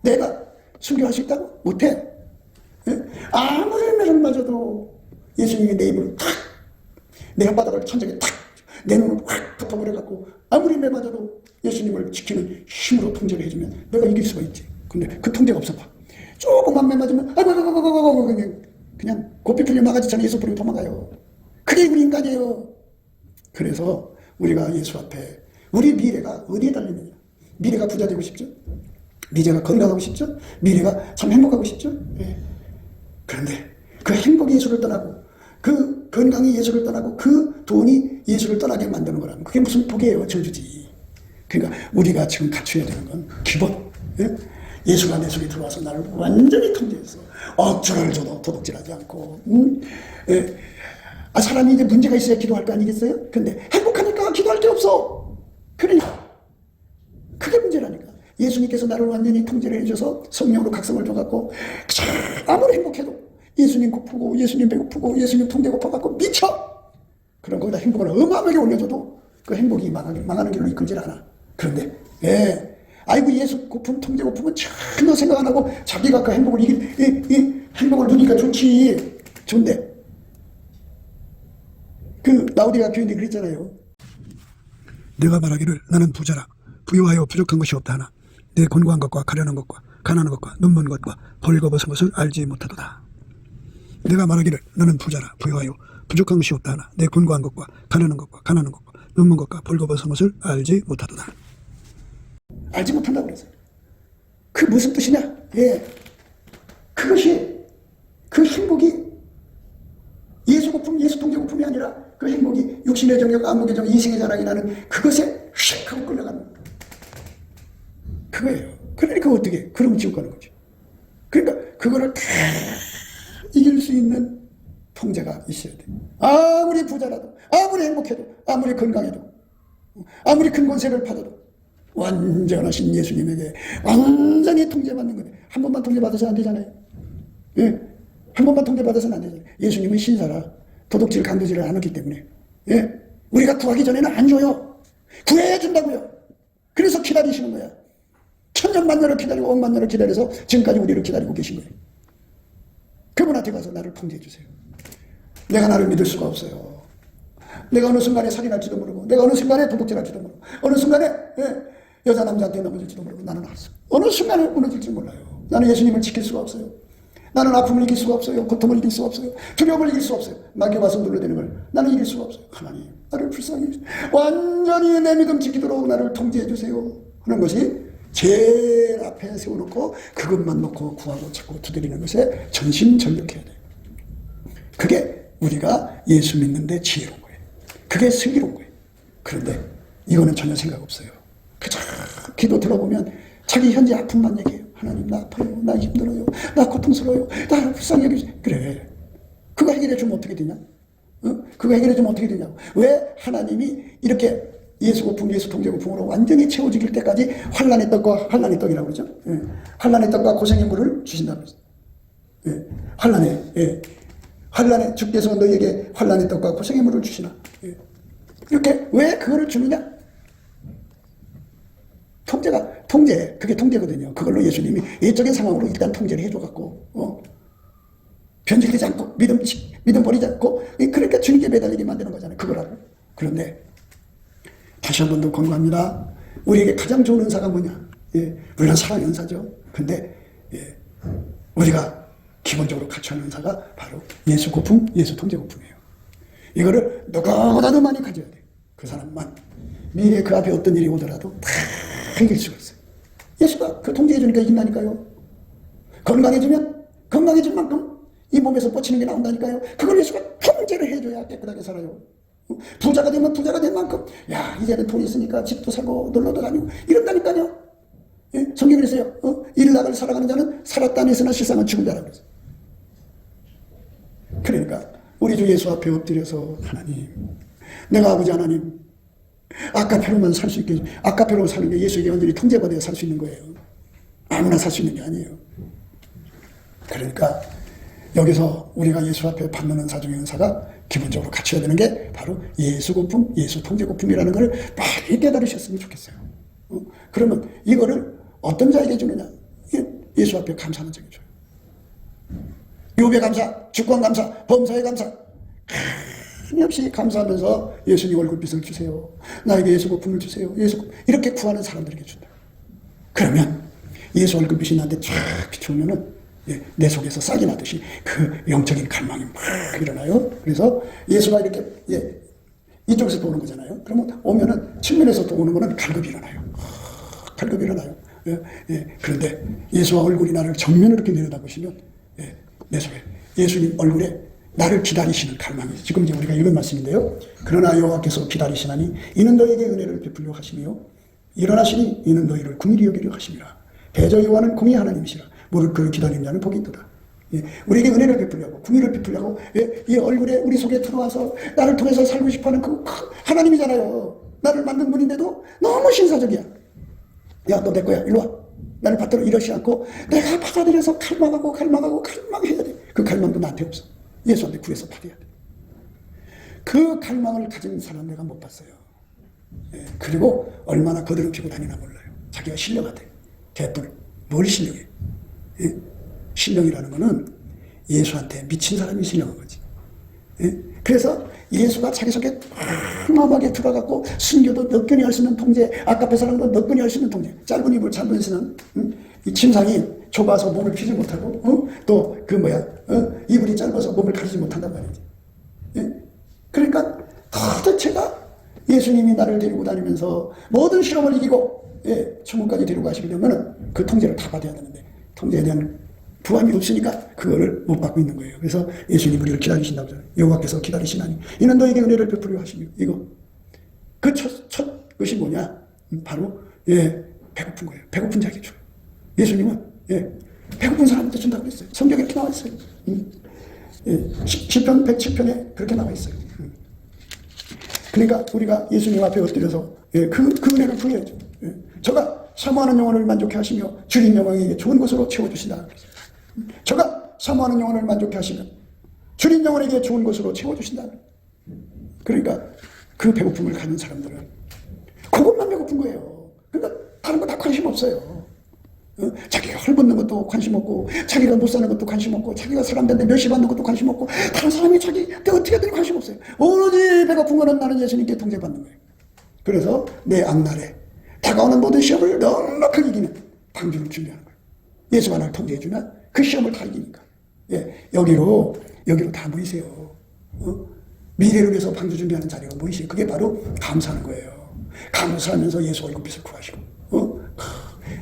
내가 순교할 수 있다고? 못해. 아무리 매를 맞아도 예수님이 내 입을 탁, 내 혓바닥을 천장에 탁, 내 눈을 확 붙어버려갖고 아무리 매 맞아도 예수님을 지키는 힘으로 통제를 해주면 내가 이길 수가 있지. 근데 그 통제가 없어봐. 조금만 매 맞으면 그냥 고삐 풀려 나가지잖아. 예수 부르면 도망가요. 그게 우리 인간이에요. 그래서 우리가 예수 앞에 우리 미래가 어디에 달리느냐. 미래가 부자 되고 싶죠? 미래가 건강하고 싶죠? 미래가 참 행복하고 싶죠? 그런데 그 행복이 예수를 떠나고 그 건강이 예수를 떠나고 그 돈이 예수를 떠나게 만드는 거라면 그게 무슨 복이에요? 저주지. 그러니까 우리가 지금 갖춰야 되는 건 기본. 예수가 내 속에 들어와서 나를 완전히 통제해서 억지를 줘도 도둑질하지 않고 사람이 이제 문제가 있어야 기도할 거 아니겠어요? 근데 행복하니까 기도할 게 없어. 그러니까 그게 문제라니까. 예수님께서 나를 완전히 통제를 해줘서 성령으로 각성을 줘갖고 아무리 행복해도 예수님 고프고 예수님 배고프고 예수님 통제 고파갖고 미쳐. 그럼 거기다 행복을 어마어마하게 올려줘도 그 행복이 망하는 길로 이끌질 않아. 그런데 아이고 예수 고품 통제 고품은 전혀 생각 안 하고 자기가 그 행복을 행복을 누리니까 좋지. 좋은데 그 라우디가 교인들이 그랬잖아요. 내가 말하기를 나는 부자라 부유하여 부족한 것이 없다 하나 내 곤고한 것과 가련한 것과 가난한 것과 눈먼 것과 벌거벗은 것을 알지 못하도다. 내가 말하기를 나는 부자라 부유하여 부족한 것이 없다 하나 내 곤고한 것과 가련한 것과 가난한 것과 눈먼 것과 벌거벗은 것을 알지 못하도다. 알지 못한다고 그래서 그 무슨 뜻이냐? 그것이 그 행복이 예수 고품 예수 통제 신의 정력, 안목의 정, 이생의 자랑이 나는 그것에 휙 하고 끌려가는 그거예요. 그러니까 어떻게? 그러면 지옥 가는 거지. 그러니까 그거를 다 이길 수 있는 통제가 있어야 돼. 아무리 부자라도, 아무리 행복해도, 아무리 건강해도, 아무리 큰 권세를 받아도 완전하신 예수님에게 완전히 통제받는 거예요. 한 번만 통제받아서는 안 되잖아요. 예? 한 번만 통제받아서는 안 되잖아요. 예수님은 신사라 도둑질, 강도질을 안 하기 때문에. 예? 우리가 구하기 전에는 안 줘요. 구해야 준다고요. 그래서 기다리시는 거야. 천년만년을 기다리고 억만년을 기다려서 지금까지 우리를 기다리고 계신 거예요. 그분한테 가서 나를 통제해 주세요. 내가 나를 믿을 수가 없어요. 내가 어느 순간에 살인할지도 모르고, 내가 어느 순간에 도둑질할지도 모르고, 어느 순간에 여자 남자한테 넘어질지도 모르고, 나는 알았어. 어느 순간에 무너질지 몰라요. 나는 예수님을 지킬 수가 없어요. 나는 아픔을 이길 수가 없어요. 고통을 이길 수가 없어요. 두려움을 이길 수가 없어요. 맡겨봐서 눌러대는 걸 나는 이길 수가 없어요. 하나님, 나를 불쌍히 해주세요. 완전히 내 믿음 지키도록 나를 통제해 주세요 하는 것이 제일 앞에 세워놓고 그것만 놓고 구하고 찾고 두드리는 것에 전심전력해야 돼요. 그게 우리가 예수 믿는데 지혜로운 거예요. 그게 승리로운 거예요. 그런데 이거는 전혀 생각 없어요. 그저 기도 들어보면 자기 현재 아픔만 얘기해요. 하나님, 나 아파요, 나 힘들어요, 나 고통스러워요, 나 불쌍히 여기세요. 그래, 그거 해결해 주면 어떻게 되냐? 그거 해결해 주면 어떻게 되냐고. 왜 하나님이 이렇게 예수 고품, 예수 통제 고품으로 완전히 채워지길 때까지 환난의 떡과 환난의 떡이라고 그러죠. 예. 환난의 떡과 고생의 물을 주신다고 그랬어요. 예. 환난의 주께서 너희에게 환난의 떡과 고생의 물을 주시나. 예. 이렇게 왜 그거를 주느냐? 그게 통제거든요. 그걸로 예수님이 예적인 상황으로 일단 통제를 해줘갖고, 변질되지 않고, 믿음 버리지 않고, 그러니까 주님께 매달리게 만드는 거잖아요. 그거라고. 그런데, 다시 한 번 더 권고합니다. 우리에게 가장 좋은 은사가 뭐냐? 예, 물론 사랑의 은사죠. 근데, 예, 우리가 기본적으로 갖춰야 하는 은사가 바로 예수 고품, 예수 통제 고품이에요. 이거를 누구보다도 많이 가져야 돼요. 그 사람만. 미래에 그 앞에 어떤 일이 오더라도 다 이길 수가 있어요. 예수가 그 통제해 주니까 이긴다니까요. 건강해진 만큼 이 몸에서 뻗치는 게 나온다니까요. 그걸 예수가 통제를 해줘야 깨끗하게 살아요. 부자가 되면 부자가 된 만큼, 야, 이제는 돈이 있으니까 집도 사고 놀러도 다니고 이런다니까요. 예? 성경이 그랬어요. 일락을 살아가는 자는 살았다는 했으나 실상은 죽은 자라고 그랬어요. 그러니까 우리 주 예수 앞에 엎드려서 하나님, 내가 아버지 하나님, 아까페로만 살 수 있게, 아까페로 사는 게 예수에게 완전히 통제받아야 살 수 있는 거예요. 아무나 살 수 있는 게 아니에요. 그러니까 여기서 우리가 예수 앞에 받는 은사 중에 은사가 기본적으로 갖춰야 되는 게 바로 예수 고품, 예수 통제 고품이라는 것을 빨리 깨달으셨으면 좋겠어요. 그러면 이거를 어떤 자에게 주느냐? 예수 앞에 감사하는 자에게 줘요. 욥의 감사, 주권 감사, 범사의 감사. 끊임없이 감사하면서 예수님 얼굴빛을 주세요. 나에게 예수 고품을 주세요. 이렇게 구하는 사람들에게 준다. 그러면 예수 얼굴빛이 나한테 쫙 비추면은 내 속에서 싹이 나듯이 그 영적인 갈망이 막 일어나요. 그래서 예수가 이렇게 이쪽에서 또 오는 거잖아요. 그러면 오면은 측면에서 또 오는 거는 갈급이 일어나요. 갈급이 일어나요. 그런데 예수와 얼굴이 나를 정면으로 이렇게 내려다보시면 내 속에 예수님 얼굴에 나를 기다리시는 갈망이 지금 이제 우리가 읽은 말씀인데요. 그러나 여호와께서 기다리시나니 이는 너에게 은혜를 베풀려 하시며 일어나시니 이는 너희를 긍휼히 여기려 하심이라. 대저 여호와는 공의 하나님이시라. 무릇 그를 기다리는 자는 복이 있도다. 우리에게 은혜를 베풀려고 긍휼을 베풀려고 이 얼굴에 우리 속에 들어와서 나를 통해서 살고 싶어하는 그 하나님이잖아요. 나를 만든 분인데도 너무 신사적이야. 야, 너 내 거야. 일로 와. 나를 받들어 이러지 않고 내가 받아들여서 갈망해야 돼. 그 갈망도 나한테 없어. 예수한테 구해서 받아야 돼. 그 갈망을 가진 사람 내가 못 봤어요. 그리고 얼마나 거드름 피고 다니나 몰라요. 자기가 신령하대. 개뿔. 뭘 신령해? 신령이라는 거는 예수한테 미친 사람이 신령한 거지. 그래서 예수가 자기 속에 마음하게 들어갔고 순교도 너끈히 할 수 있는 통제, 아까페 사랑도 너끈히 할 수 있는 통제. 짧은 이불 짧은 신은 이 침상이 좁아서 몸을 피지 못하고 또 이불이 짧아서 몸을 가리지 못한단 말이지. 그러니까 도대체가 예수님이 나를 데리고 다니면서 모든 실험을 이기고 천국까지 데리고 가시려면 그 통제를 다 받아야 되는데 통제에 대한 부함이 없으니까 그거를 못 받고 있는 거예요. 그래서 예수님 우리를 기다리신다고 하잖아요. 여호와께서 기다리시나니 이는 너에게 은혜를 베풀려 하시며, 이거 그 첫 것이 뭐냐? 바로 배고픈 거예요. 배고픈 자에게 줘요. 예수님은 배고픈 사람한테 준다고 했어요. 성경에 이렇게 나와 있어요. 시편 107편에 그렇게 나와 있어요. 그러니까 우리가 예수님 앞에 엎드려서 그 은혜를 구해야죠. 저가 사모하는 영혼을 만족해 하시며 주님 영광에게 좋은 것으로 채워주신다. 저가 사모하는 영혼을 만족해 하시면 주님 영혼에게 좋은 것으로 채워주신다. 그러니까 그 배고픔을 가진 사람들은 그것만 배고픈 거예요. 그러니까 다른 거 다 관심 없어요. 자기가 헐벗는 것도 관심 없고, 자기가 못 사는 것도 관심 없고, 자기가 사람들한테 멸시 받는 것도 관심 없고, 다른 사람이 자기한테 어떻게든 관심 없어요. 오로지 배고픈 거는 나는 예수님께 통제받는 거예요. 그래서 내 앞날에 다가오는 모든 시험을 넉넉하게 이기는 방주를 준비하는 거예요. 예수가 나를 통제해주면 그 시험을 다 이기니까. 여기로 다 모이세요. 미래를 위해서 방주 준비하는 자리로 모이세요. 그게 바로 감사하는 거예요. 감사하면서 예수 얼굴빛을 구하시고,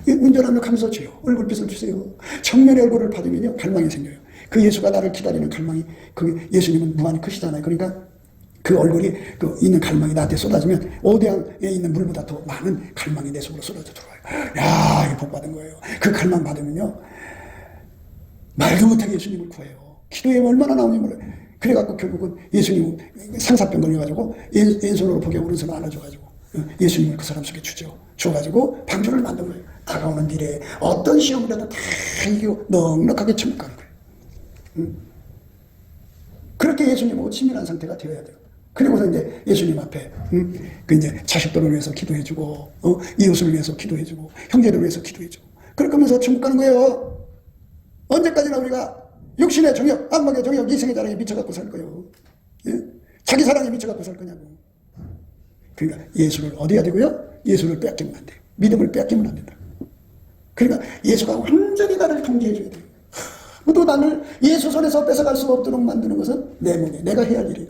운전하며 감사주요 얼굴빛을 주세요. 정면의 얼굴을 받으면요 갈망이 생겨요. 그 예수가 나를 기다리는 갈망이, 그 예수님은 무한히 크시잖아요. 그러니까 그 얼굴이 그 있는 갈망이 나한테 쏟아지면 오대양에 있는 물보다 더 많은 갈망이 내 속으로 쏟아져 들어와요. 야, 이거 복 받은 거예요. 그 갈망 받으면요 말도 못하게 예수님을 구해요. 기도에 얼마나 나오는지 몰라요. 그래갖고 결국은 예수님 상사병 걸려가지고 왼손으로 복에 오른손을 안아줘가지고 예수님을 그 사람 속에 줘가지고 방주를 만든 거예요. 다가오는 미래에 어떤 시험이라도 다 이기고 넉넉하게 천국가는 거예요. 그렇게 예수님하고 친밀한 상태가 되어야 돼요. 그리고서 이제 예수님 앞에 그 이제 자식들을 위해서 기도해주고, 이웃을 위해서 기도해주고, 형제들을 위해서 기도해주고, 그렇게 하면서 천국 가는 거예요. 언제까지나 우리가 육신의 정욕, 악마의 정욕, 이생의 자랑에 미쳐갖고 살 거예요. 자기 사랑에 미쳐갖고 살 거냐고. 그러니까 예수를 얻어야 되고요, 예수를 빼앗기면 안 돼요. 믿음을 빼앗기면 안 된다. 그러니까 예수가 완전히 나를 통제해줘야 돼요. 모두 나를 예수 손에서 뺏어갈 수 없도록 만드는 것은 내 몸에 내가 해야 할 일이에요.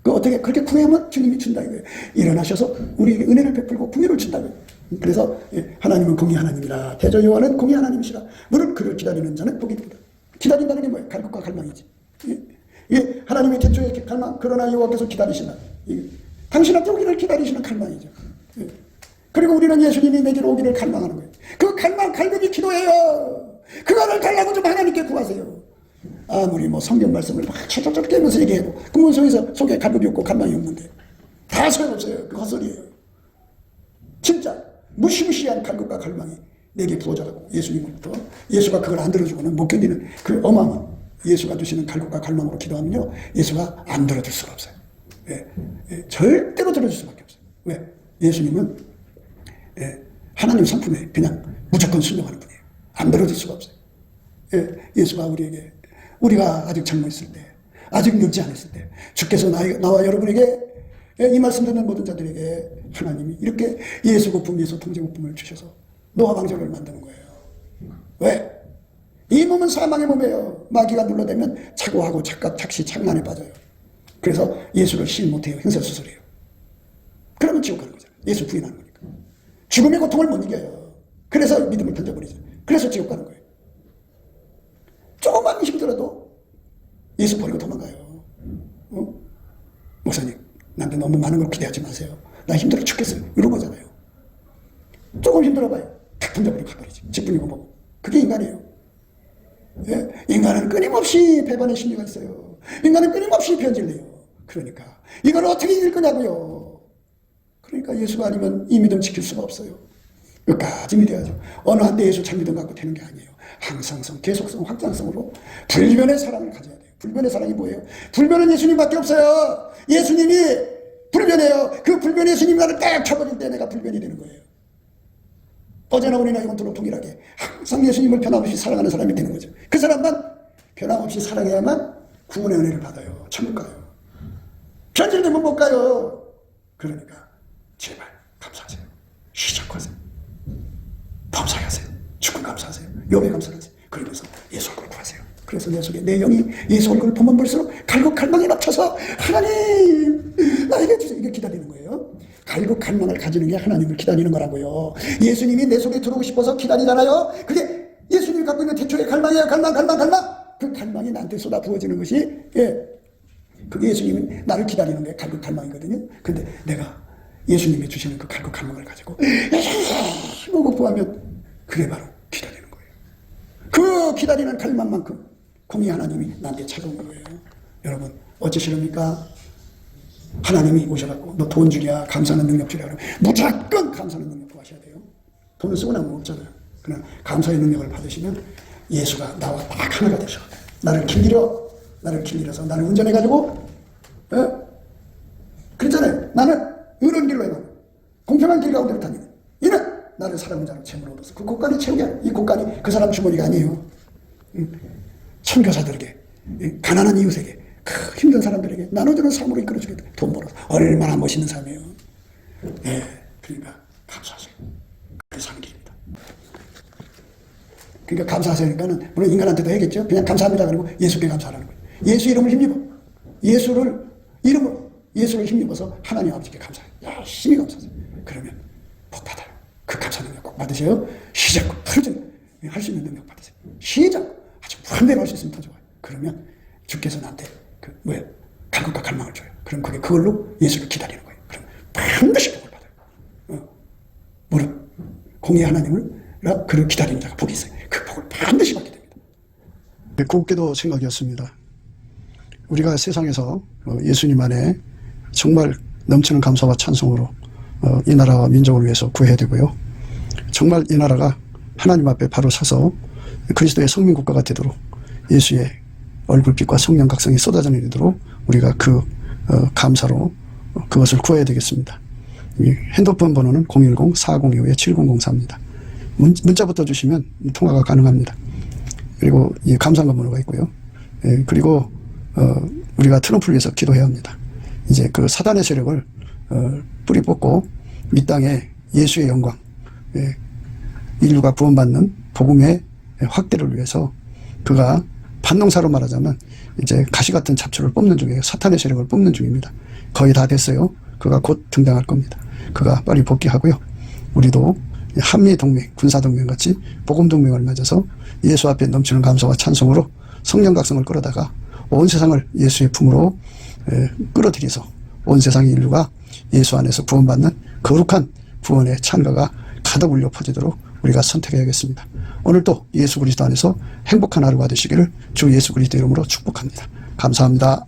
어떻게 그렇게 구하면 주님이 준다 이거예요. 일어나셔서 우리에게 은혜를 베풀고 공의를 준다고요. 그래서 하나님은 공의 하나님이라 대저 여호와는 공의 하나님이시라. 무릇 그를 기다리는 자는 복이 있다. 기다린다는 게 뭐예요? 갈급과 갈망이지. 하나님의 태초의 갈망, 그러나 여호와께서 기다리시나. 당신한테 오기를 기다리시는 갈망이죠. 그리고 우리는 예수님이 내게로 오기를 갈망하는 거예요. 그 갈망, 갈급이 기도예요. 그거를 달라고 좀 하나님께 구하세요. 아무리 뭐 성경 말씀을 막 철철철 깨면서 얘기해도 그 문성에서 속에 갈급이 없고 갈망이 없는데 다 소용없어요. 그 헛소리예요. 진짜 무시무시한 갈급과 갈망이 내게 부어져가고 예수님으로부터 예수가 그걸 안 들어주고는 못 견디는 그 어마어마한 예수가 주시는 갈급과 갈망으로 기도하면요 예수가 안 들어줄 수가 없어요. 절대로 들어줄 수밖에 없어요. 왜? 예수님은 하나님 성품에 그냥 무조건 순종하는 분이에요. 안 들어줄 수가 없어요. 예수가 우리에게, 우리가 아직 젊어있을 때, 아직 늙지 않았을 때, 주께서 나와 여러분에게, 이 말씀 듣는 모든 자들에게 하나님이 이렇게 예수 고품, 예수 통제 고품을 주셔서 노아 왕조를 만드는 거예요. 왜? 이 몸은 사망의 몸이에요. 마귀가 눌러대면 착오하고 착각, 착시, 착란에 빠져요. 그래서 예수를 실 못해요. 행설수설해요. 그러면 지옥 가는 거잖아요. 예수 부인하는 거니까. 죽음의 고통을 못 이겨요. 그래서 믿음을 던져버리죠. 그래서 지옥 가는 거예요. 조금만 힘들어도 예수 버리고 도망가요. 목사님, 나한테 너무 많은 걸 기대하지 마세요. 나 힘들어 죽겠어요. 이런 거잖아요. 조금 힘들어봐요. 탁 던져버리고 가버리지. 짓뿐이고 뭐고. 그게 인간이에요. 인간은 끊임없이 배반의 심리가 있어요. 인간은 끊임없이 변질돼요. 그러니까 이걸 어떻게 이길 거냐고요. 그러니까 예수가 아니면 이 믿음 지킬 수가 없어요. 끝까지 믿어야죠. 어느 한때 예수 참 믿음 갖고 되는 게 아니에요. 항상성, 계속성, 확장성으로 불변의 사랑을 가져야 돼요. 불변의 사랑이 뭐예요? 불변은 예수님밖에 없어요. 예수님이 불변해요. 그 불변 예수님 나를 딱 쳐버릴 때 내가 불변이 되는 거예요. 어제나 오늘이나 영원토록 동일하게 항상 예수님을 변함없이 사랑하는 사람이 되는 거죠. 그 사람만 변함없이 사랑해야만 구원의 은혜를 받아요. 천국 가요. 변질되면 못 가요. 그러니까 제발 감사하세요. 시작하세요. 범사하세요. 죽음 감사하세요. 욥에 감사하세요. 그러면서 예수 얼굴 구하세요. 그래서 내 속에 내 영이 예수 얼굴을 보면 볼수록 갈고 갈망에 맞춰서 하나님 나에게 주세요. 이게 기다리는 거예요. 갈고 갈망을 가지는 게 하나님을 기다리는 거라고요. 예수님이 내 속에 들어오고 싶어서 기다리잖아요. 그게 예수님이 예수님이 갖고 있는 태초의 갈망이에요. 갈망. 그 갈망이 나한테 쏟아 부어지는 것이, 그게 예수님이 나를 기다리는 게 갈망이거든요. 근데 내가 예수님이 주시는 그 갈망을 가지고 예수님을 구하면 그게 바로 기다리는 거예요. 그 기다리는 갈망만큼 공의 하나님이 나한테 찾아오는 거예요. 여러분 어찌시렵니까? 하나님이 오셔갖고 너 돈 주랴 감사하는 능력 주랴 그러면 무조건 감사하는 능력 구하셔야 돼요. 돈을 쓰고 나면 없잖아요. 그냥 감사의 능력을 받으시면 예수가 나와 딱 하나가 되셔. 나를 길들여서 나를 운전해가지고, 그랬잖아요. 나는 의로운 길로 행하고 공평한 길 가운데로 다니는 이는 나를 사랑하는 자로 재물을 얻어서 그 곳간이 채우게 하는, 이 곳간이 그 사람 주머니가 아니에요. 선교사들에게, 가난한 이웃에게, 그 힘든 사람들에게 나눠주는 삶으로 이끌어주게 돼. 돈 벌어서 얼마나 멋있는 삶이에요. 그러니까 감사하세요. 그게 사는 길입니다. 그러니까 감사하세요니까는 물론 인간한테도 해야겠죠. 그냥 감사합니다 그리고 예수께 감사하라는 거예요. 예수 이름을 힘입어. 예수를 힘입어서 하나님 아버지께 감사해요. 열심히 감사하세요. 그러면 복 받아요. 그 감사 능력 꼭 받으세요. 시작 하루 종일 할 수 있는 능력 받으세요. 시작 아주 무한대로 할 수 있으면 더 좋아요. 그러면 주께서 나한테 갈급과 갈망을 줘요. 그럼 그걸로 예수를 기다리는 거예요. 그럼 반드시 복을 받아요. 무릇 공의 하나님을 그를 기다리는 자가 복이 있어요. 그 복을 반드시 받게 됩니다. 곱게도 생각이었습니다. 우리가 세상에서 예수님 안에 정말 넘치는 감사와 찬송으로 이 나라와 민족을 위해서 구해야 되고요. 정말 이 나라가 하나님 앞에 바로 서서 그리스도의 성민국가가 되도록 예수의 얼굴빛과 성령 각성이 쏟아져 내리도록 우리가 감사로 그것을 구해야 되겠습니다. 핸드폰 번호는 010-4025-7004입니다. 문자부터 주시면 통화가 가능합니다. 그리고 이 감사한 번호가 있고요. 그리고 우리가 트럼프를 위해서 기도해야 합니다. 이제 그 사단의 세력을 뿌리 뽑고 이 땅에 예수의 영광, 인류가 구원받는 복음의 확대를 위해서 그가 반농사로 말하자면 이제 가시 같은 잡초를 뽑는 중이에요. 사탄의 세력을 뽑는 중입니다. 거의 다 됐어요. 그가 곧 등장할 겁니다. 그가 빨리 복귀하고요. 우리도 한미동맹, 군사동맹 같이 복음동맹을 맺어서 예수 앞에 넘치는 감사와 찬송으로 성령 각성을 끌어다가 온 세상을 예수의 품으로 끌어들여서 온 세상의 인류가 예수 안에서 구원받는 거룩한 구원의 찬가가 가득 울려 퍼지도록 우리가 선택해야겠습니다. 오늘도 예수 그리스도 안에서 행복한 하루가 되시기를 주 예수 그리스도 이름으로 축복합니다. 감사합니다.